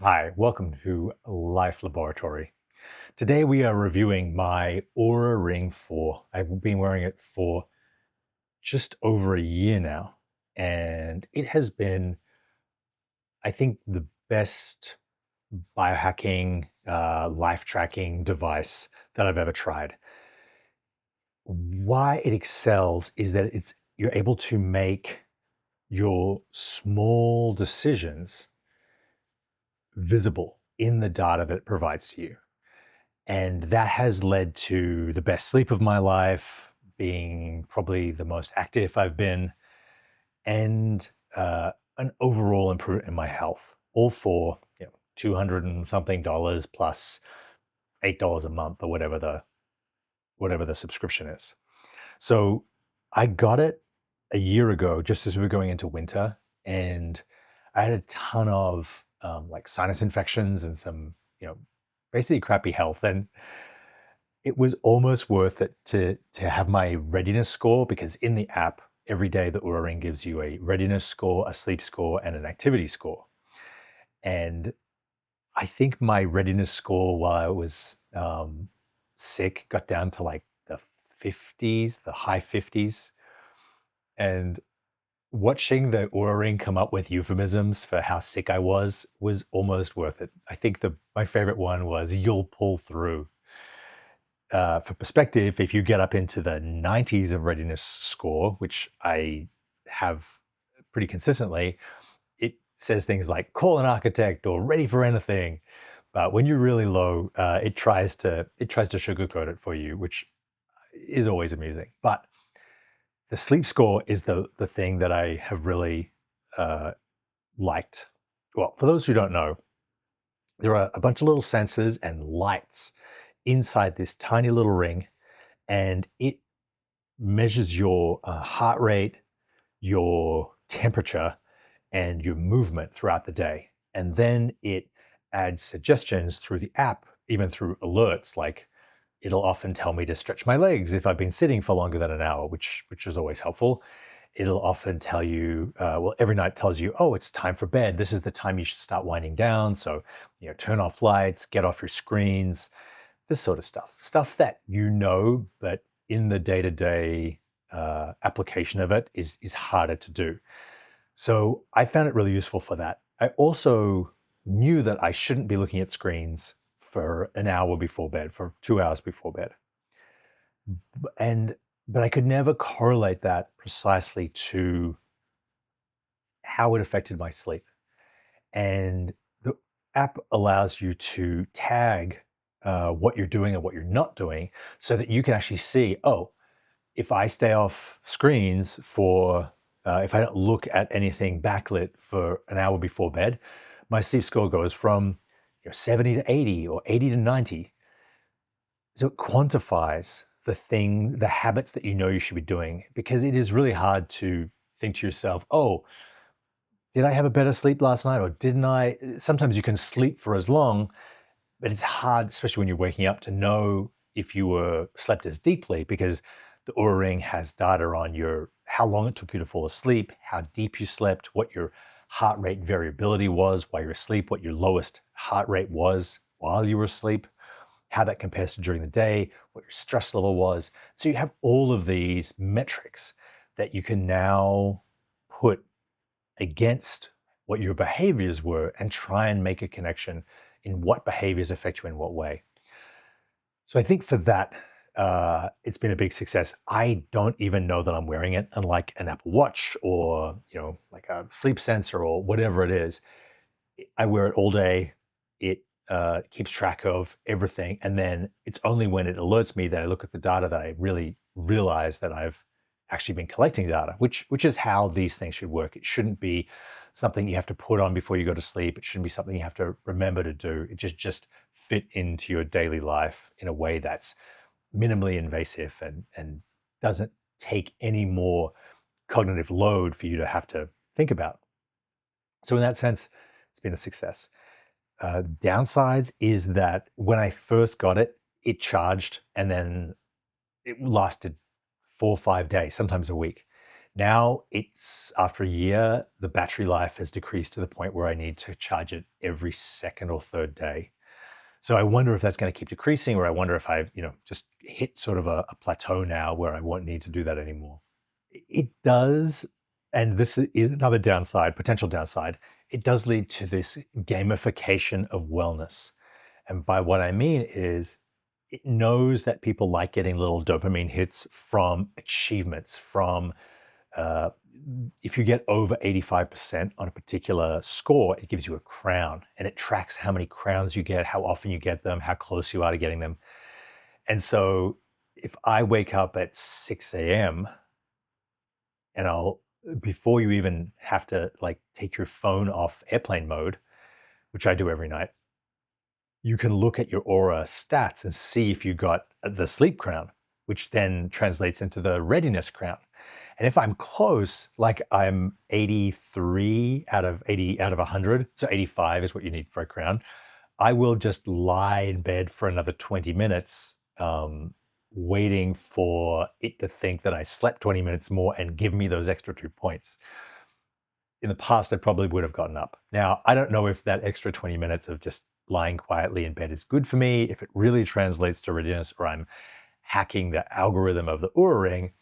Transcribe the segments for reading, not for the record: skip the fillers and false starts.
Hi, welcome to Life Laboratory. Today we are reviewing my Oura Ring 4. I've been wearing it for just over a year now, and it has been, I think, the best biohacking, life tracking device that I've ever tried. Why it excels is that you're able to make your small decisions visible in the data that it provides to you. And that has led to the best sleep of my life, being probably the most active I've been, and an overall improvement in my health. All for 200 and something dollars plus $8 a month or whatever the subscription is. So I got it a year ago, just as we were going into winter, and I had a ton of like sinus infections and some basically crappy health. And it was almost worth it to have my readiness score, because in the app every day the Oura Ring gives you a readiness score, a sleep score, and an activity score. And I think my readiness score while I was sick got down to like the 50s, the high 50s. And watching the Oura Ring come up with euphemisms for how sick I was almost worth it. I think my favorite one was "you'll pull through." For perspective, if you get up into the 90s of readiness score, which I have pretty consistently, it says things like "call an architect" or "ready for anything." But when you're really low, it tries to sugarcoat it for you, which is always amusing. But the sleep score is the thing that I have really uh, liked. Well, for those who don't know, there are a bunch of little sensors and lights inside this tiny little ring, and it measures your heart rate, your temperature, and your movement throughout the day. And then it adds suggestions through the app, even through alerts. Like it'll often tell me to stretch my legs if I've been sitting for longer than an hour, which is always helpful. It'll often tell you, well, every night tells you, oh, it's time for bed. This is the time you should start winding down. So, turn off lights, get off your screens, this sort of stuff that but in the day-to-day application of it is harder to do. So I found it really useful for that. I also knew that I shouldn't be looking at screens for an hour before bed, for 2 hours before bed. And but I could never correlate that precisely to how it affected my sleep. And the app allows you to tag what you're doing and what you're not doing, so that you can actually see, oh, if I stay off screens if I don't look at anything backlit for an hour before bed, my sleep score goes from 70 to 80 or 80 to 90. So it quantifies the habits that you should be doing, because it is really hard to think to yourself, oh, did I have a better sleep last night or didn't I? Sometimes you can sleep for as long, but it's hard, especially when you're waking up, to know if you were slept as deeply, because the Oura Ring has data on how long it took you to fall asleep, how deep you slept, what your heart rate variability was while you were asleep, what your lowest heart rate was while you were asleep, how that compares to during the day, what your stress level was. So you have all of these metrics that you can now put against what your behaviors were and try and make a connection in what behaviors affect you in what way. So I think for that, it's been a big success. I don't even know that I'm wearing it, unlike an Apple Watch or like a sleep sensor or whatever it is. I wear it all day. It keeps track of everything, and then it's only when it alerts me that I look at the data that I really realize that I've actually been collecting data, which is how these things should work. It shouldn't be something you have to put on before you go to sleep. It shouldn't be something you have to remember to do. It just fit into your daily life in a way that's minimally invasive and doesn't take any more cognitive load for you to have to think about. So in that sense, it's been a success. Downsides is that when I first got it, it charged and then it lasted 4 or 5 days, sometimes a week. Now it's after a year, the battery life has decreased to the point where I need to charge it every second or third day. So I wonder if that's going to keep decreasing, or I wonder if I've, just hit sort of a plateau now where I won't need to do that anymore. It does, and this is another downside, potential downside. It does lead to this gamification of wellness. And by what I mean is, it knows that people like getting little dopamine hits from achievements, from uh, if you get over 85% on a particular score, it gives you a crown, and it tracks how many crowns you get, how often you get them, how close you are to getting them. And so if I wake up at 6 a.m. and before you even have to like take your phone off airplane mode, which I do every night, you can look at your Aura stats and see if you got the sleep crown, which then translates into the readiness crown. And if I'm close, like I'm 83 out of 80 out of 100, so 85 is what you need for a crown, I will just lie in bed for another 20 minutes, waiting for it to think that I slept 20 minutes more and give me those extra 2 points. In the past, I probably would have gotten up. Now, I don't know if that extra 20 minutes of just lying quietly in bed is good for me, if it really translates to readiness, or I'm hacking the algorithm of the Oura ring.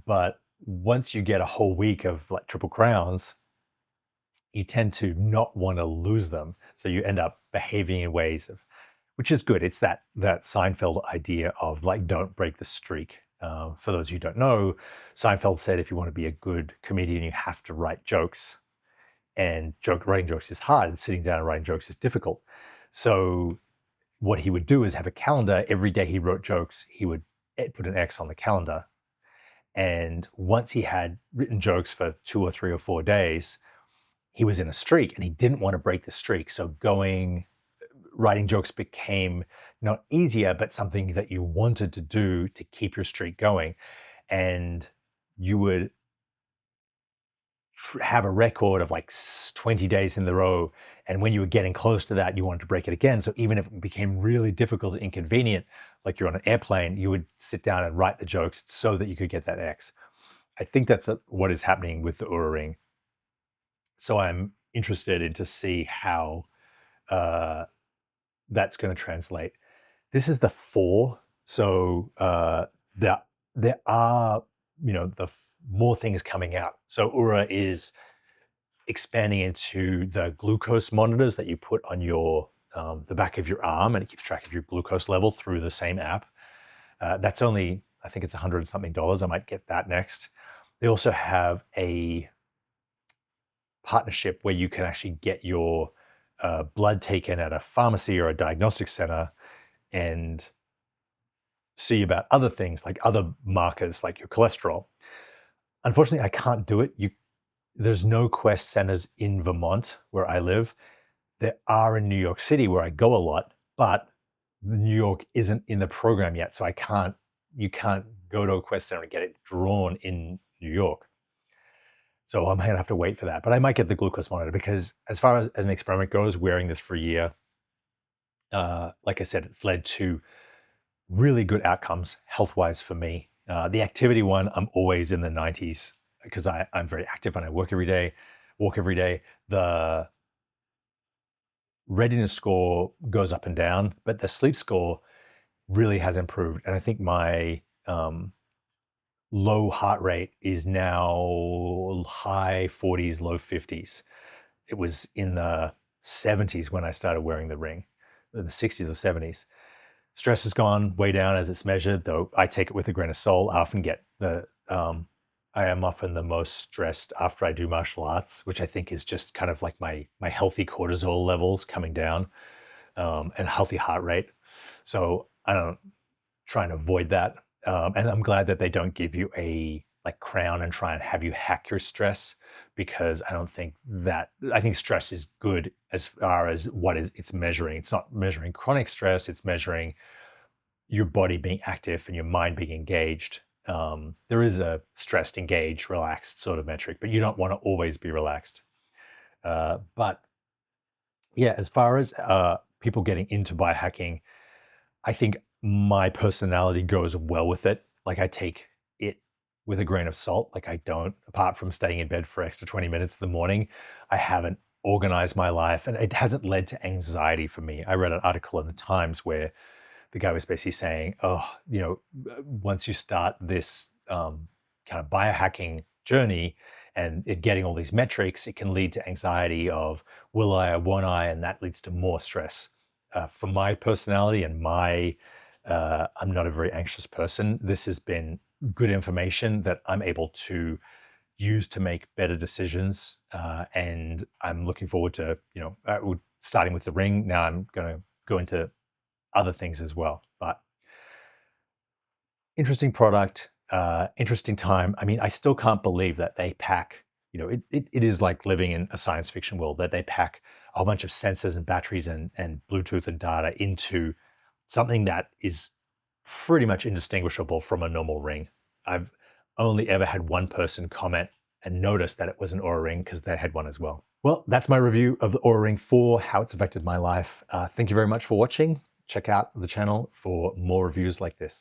But once you get a whole week of like triple crowns, you tend to not want to lose them. So you end up behaving in ways of, which is good. It's that Seinfeld idea of like, don't break the streak. For those who don't know, Seinfeld said if you want to be a good comedian, you have to write jokes. And writing jokes is hard, and sitting down and writing jokes is difficult. So what he would do is have a calendar. Every day he wrote jokes, he would put an X on the calendar. And once he had written jokes for 2 or 3 or 4 days, he was in a streak, and he didn't want to break the streak. So writing jokes became not easier, but something that you wanted to do to keep your streak going. And you would have a record of like 20 days in the row. And when you were getting close to that, you wanted to break it again. So even if it became really difficult and inconvenient, like you're on an airplane, you would sit down and write the jokes so that you could get that X. I think that's what is happening with the Oura Ring. So I'm interested in to see how uh, that's going to translate. This is the 4, so there there are more things coming out. So Oura is expanding into the glucose monitors that you put on your the back of your arm, and it keeps track of your glucose level through the same app. That's only, I think it's $100 something. I might get that next. They also have a partnership where you can actually get your blood taken at a pharmacy or a diagnostic center and see about other things like other markers like your cholesterol. Unfortunately, I can't do it. There's no Quest centers in Vermont where I live. There are in New York City where I go a lot, but New York isn't in the program yet, so you can't go to a Quest center and get it drawn in New York. So I'm gonna have to wait for that. But I might get the glucose monitor, because as far as an experiment goes, wearing this for a year, like I said, it's led to really good outcomes health-wise for me. The activity one, I'm always in the 90s because I'm very active and I walk every day. The readiness score goes up and down, but the sleep score really has improved. And I think my low heart rate is now high 40s, low 50s. It was in the 70s when I started wearing the ring, the 60s or 70s. Stress has gone way down as it's measured, though I take it with a grain of salt. I am often the most stressed after I do martial arts, which I think is just kind of like my healthy cortisol levels coming down, and healthy heart rate. So I don't try and avoid that. And I'm glad that they don't give you a like crown and try and have you hack your stress, because I think stress is good as far as it's measuring. It's not measuring chronic stress, it's measuring your body being active and your mind being engaged. There is a stressed, engaged, relaxed sort of metric, but you don't want to always be relaxed. But yeah, as far as people getting into biohacking, I think my personality goes well with it. Like I take it with a grain of salt. Like I don't, apart from staying in bed for extra 20 minutes in the morning, I haven't organized my life, and it hasn't led to anxiety for me. I read an article in the Times where the guy was basically saying, oh, once you start this kind of biohacking journey and getting all these metrics, it can lead to anxiety of will I or won't I, and that leads to more stress. For my personality and I'm not a very anxious person. This has been good information that I'm able to use to make better decisions. And I'm looking forward to, starting with the ring. Now I'm going to go into other things as well. But interesting product, interesting time. I mean, I still can't believe that they pack, it is like living in a science fiction world, that they pack a whole bunch of sensors and batteries and Bluetooth and data into something that is pretty much indistinguishable from a normal ring. I've only ever had one person comment and notice that it was an Oura ring because they had one as well. Well, that's my review of the Oura Ring 4, how it's affected my life. Thank you very much for watching. Check out the channel for more reviews like this.